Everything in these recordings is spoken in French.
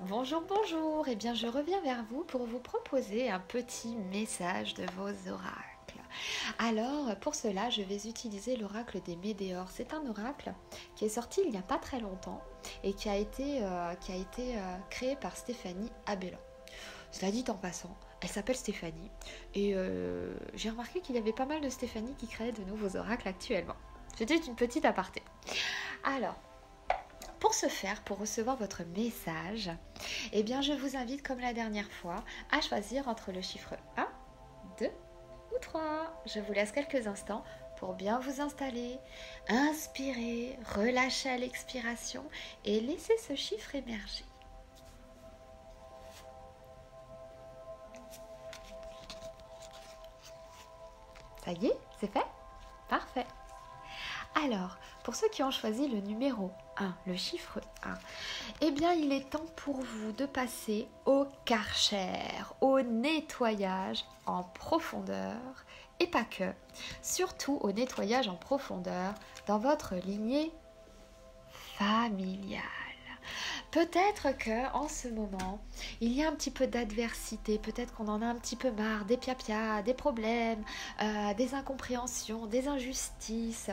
Bonjour, bonjour. Eh bien, je reviens vers vous pour vous proposer un petit message de vos oracles. Alors, pour cela, je vais utiliser l'oracle des Médéors. C'est un oracle qui est sorti il n'y a pas très longtemps et qui a été créé par Stéphanie Abellan. Cela dit en passant, elle s'appelle Stéphanie et j'ai remarqué qu'il y avait pas mal de Stéphanie qui créaient de nouveaux oracles actuellement. C'était une petite aparté. Alors, pour ce faire, pour recevoir votre message, eh bien je vous invite comme la dernière fois à choisir entre le chiffre 1, 2 ou 3. Je vous laisse quelques instants pour bien vous installer, inspirer, relâcher à l'expiration et laisser ce chiffre émerger. Ça y est, c'est fait? Parfait. Alors, pour ceux qui ont choisi le numéro 1, le chiffre 1, eh bien, il est temps pour vous de passer au Karcher, au nettoyage en profondeur, et pas que, surtout au nettoyage en profondeur dans votre lignée familiale. Peut-être que en ce moment, il y a un petit peu d'adversité, peut-être qu'on en a un petit peu marre, des piapias, des problèmes, des incompréhensions, des injustices.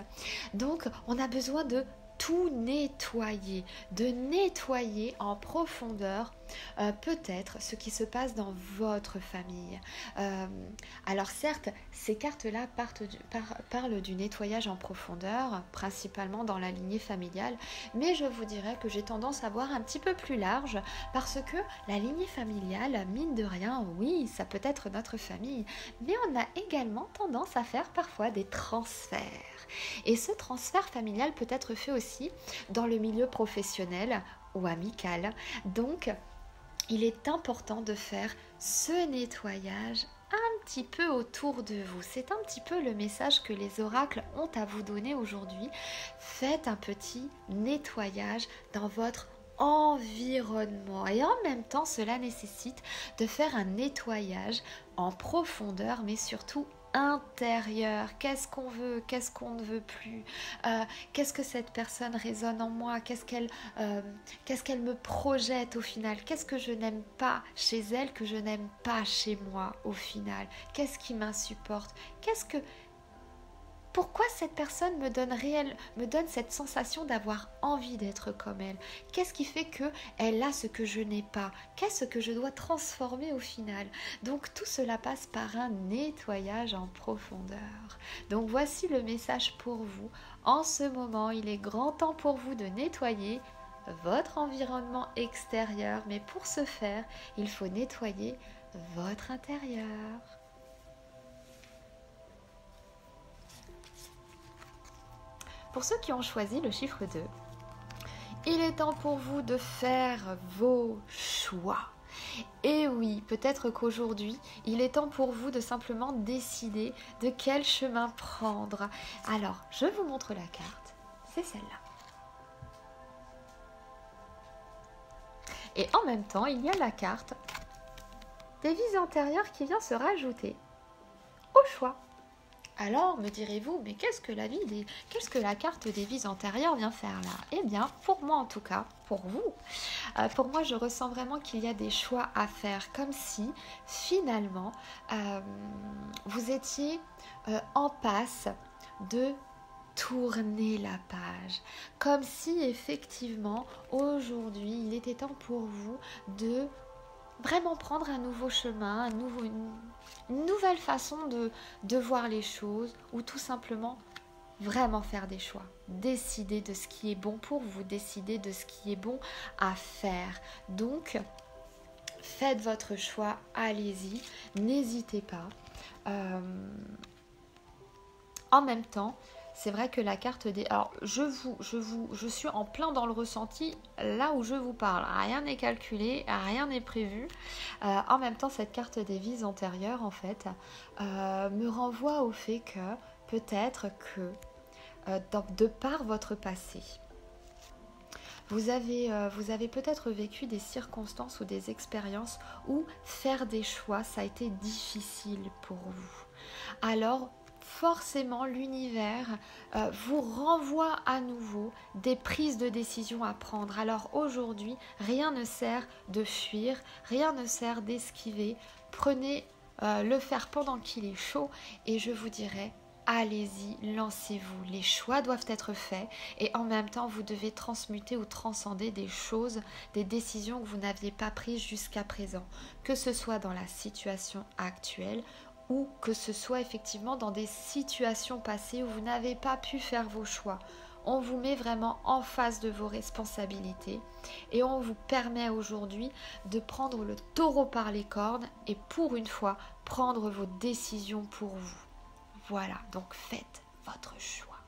Donc, on a besoin de tout nettoyer, de nettoyer en profondeur peut-être ce qui se passe dans votre famille. Alors certes, ces cartes-là parlent du nettoyage en profondeur, principalement dans la lignée familiale, mais je vous dirais que j'ai tendance à voir un petit peu plus large parce que la lignée familiale, mine de rien, oui, ça peut être notre famille, mais on a également tendance à faire parfois des transferts. Et ce transfert familial peut être fait aussi dans le milieu professionnel ou amical. Donc, il est important de faire ce nettoyage un petit peu autour de vous. C'est un petit peu le message que les oracles ont à vous donner aujourd'hui. Faites un petit nettoyage dans votre environnement et en même temps cela nécessite de faire un nettoyage en profondeur mais surtout intérieur. Qu'est-ce qu'on veut, qu'est-ce qu'on ne veut plus, qu'est-ce que cette personne résonne en moi, qu'est-ce qu'elle me projette au final, qu'est-ce que je n'aime pas chez elle que je n'aime pas chez moi au final, qu'est-ce qui m'insupporte, pourquoi cette personne me donne cette sensation d'avoir envie d'être comme elle? Qu'est-ce qui fait qu'elle a ce que je n'ai pas? Qu'est-ce que je dois transformer au final? Donc tout cela passe par un nettoyage en profondeur. Donc voici le message pour vous. En ce moment, il est grand temps pour vous de nettoyer votre environnement extérieur. Mais pour ce faire, il faut nettoyer votre intérieur. Pour ceux qui ont choisi le chiffre 2, il est temps pour vous de faire vos choix. Et oui, peut-être qu'aujourd'hui, il est temps pour vous de simplement décider de quel chemin prendre. Alors, je vous montre la carte, c'est celle-là. Et en même temps, il y a la carte des vies antérieures qui vient se rajouter au choix. Alors, me direz-vous, mais qu'est-ce que la carte des vies antérieures vient faire là? Eh bien, pour moi en tout cas, pour vous, pour moi je ressens vraiment qu'il y a des choix à faire, comme si finalement vous étiez en passe de tourner la page, comme si effectivement aujourd'hui il était temps pour vous de vraiment prendre un nouveau chemin, une nouvelle façon de voir les choses ou tout simplement vraiment faire des choix. Décider de ce qui est bon pour vous, décider de ce qui est bon à faire. Donc, faites votre choix, allez-y, n'hésitez pas. En même temps, c'est vrai que la carte des... Alors, je suis en plein dans le ressenti là où je vous parle. Rien n'est calculé, rien n'est prévu. En même temps, cette carte des vies antérieures, en fait, me renvoie au fait que peut-être que, de par votre passé, vous avez peut-être vécu des circonstances ou des expériences où faire des choix, ça a été difficile pour vous. Alors, forcément l'univers vous renvoie à nouveau des prises de décision à prendre. Alors aujourd'hui, rien ne sert de fuir, rien ne sert d'esquiver. Prenez le fer pendant qu'il est chaud et je vous dirai, allez-y, lancez-vous. Les choix doivent être faits et en même temps, vous devez transmuter ou transcender des choses, des décisions que vous n'aviez pas prises jusqu'à présent, que ce soit dans la situation actuelle ou que ce soit effectivement dans des situations passées où vous n'avez pas pu faire vos choix. On vous met vraiment en face de vos responsabilités et on vous permet aujourd'hui de prendre le taureau par les cornes et pour une fois, prendre vos décisions pour vous. Voilà, donc faites votre choix.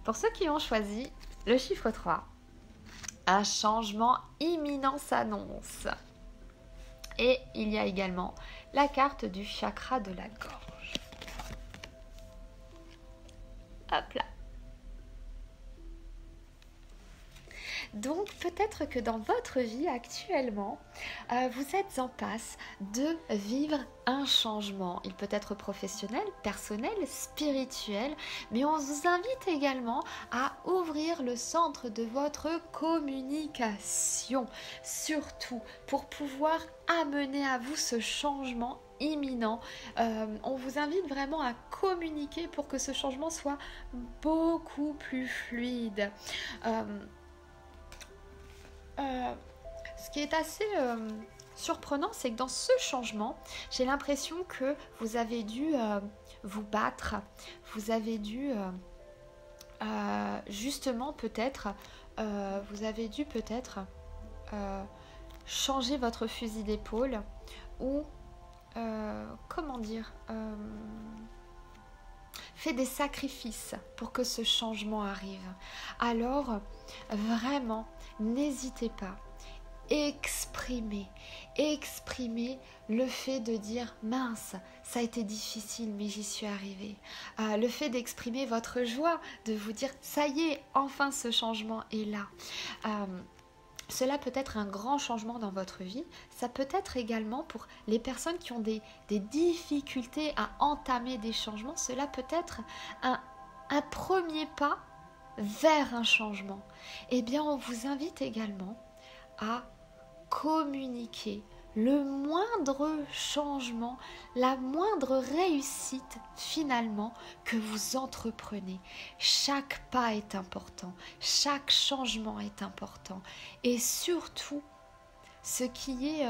Pour ceux qui ont choisi le chiffre 3, un changement imminent s'annonce. Et il y a également la carte du chakra de la gorge. Hop là. Donc peut-être que dans votre vie actuellement, vous êtes en passe de vivre un changement. Il peut être professionnel, personnel, spirituel, mais on vous invite également à ouvrir le centre de votre communication, surtout pour pouvoir amener à vous ce changement imminent. On vous invite vraiment à communiquer pour que ce changement soit beaucoup plus fluide. Ce qui est assez surprenant, c'est que dans ce changement, j'ai l'impression que vous avez dû vous battre, vous avez dû justement peut-être, changer votre fusil d'épaule ou comment dire, fait des sacrifices pour que ce changement arrive. Alors vraiment, n'hésitez pas. Exprimez le fait de dire mince, ça a été difficile mais j'y suis arrivée. Le fait d'exprimer votre joie, de vous dire ça y est, enfin ce changement est là. Cela peut être un grand changement dans votre vie. Ça peut être également pour les personnes qui ont des difficultés à entamer des changements. Cela peut être un premier pas vers un changement. Eh bien, on vous invite également à communiquer le moindre changement, la moindre réussite finalement que vous entreprenez. Chaque pas est important, chaque changement est important et surtout ce qui est,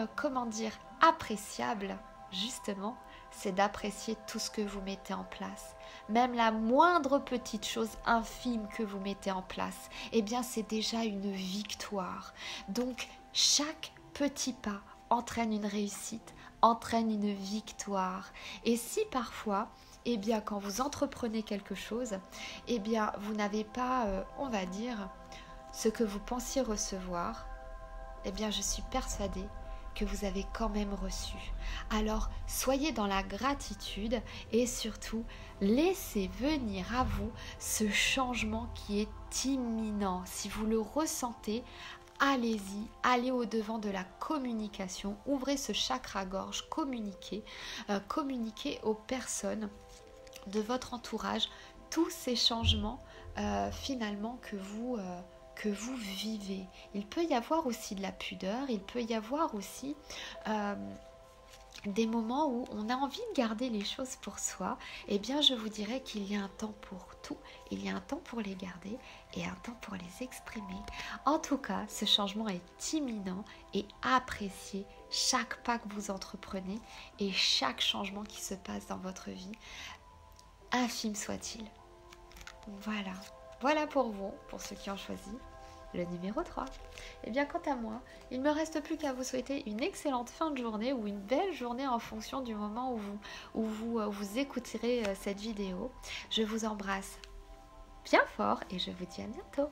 appréciable justement, c'est d'apprécier tout ce que vous mettez en place. Même la moindre petite chose infime que vous mettez en place, eh bien c'est déjà une victoire. Donc chaque petit pas entraîne une réussite, entraîne une victoire. Et si parfois, eh bien quand vous entreprenez quelque chose, eh bien vous n'avez pas, ce que vous pensiez recevoir, eh bien je suis persuadée que vous avez quand même reçu. Alors soyez dans la gratitude et surtout laissez venir à vous ce changement qui est imminent. Si vous le ressentez, allez-y, allez au-devant de la communication, ouvrez ce chakra-gorge, communiquez aux personnes de votre entourage tous ces changements finalement que vous vivez. Il peut y avoir aussi de la pudeur, il peut y avoir aussi des moments où on a envie de garder les choses pour soi. Eh bien, je vous dirais qu'il y a un temps pour tout. Il y a un temps pour les garder et un temps pour les exprimer. En tout cas, ce changement est imminent et appréciez chaque pas que vous entreprenez et chaque changement qui se passe dans votre vie, infime soit-il. Voilà pour vous, pour ceux qui ont choisi le numéro 3. Et bien quant à moi, il ne me reste plus qu'à vous souhaiter une excellente fin de journée ou une belle journée en fonction du moment où vous écouterez cette vidéo. Je vous embrasse bien fort et je vous dis à bientôt.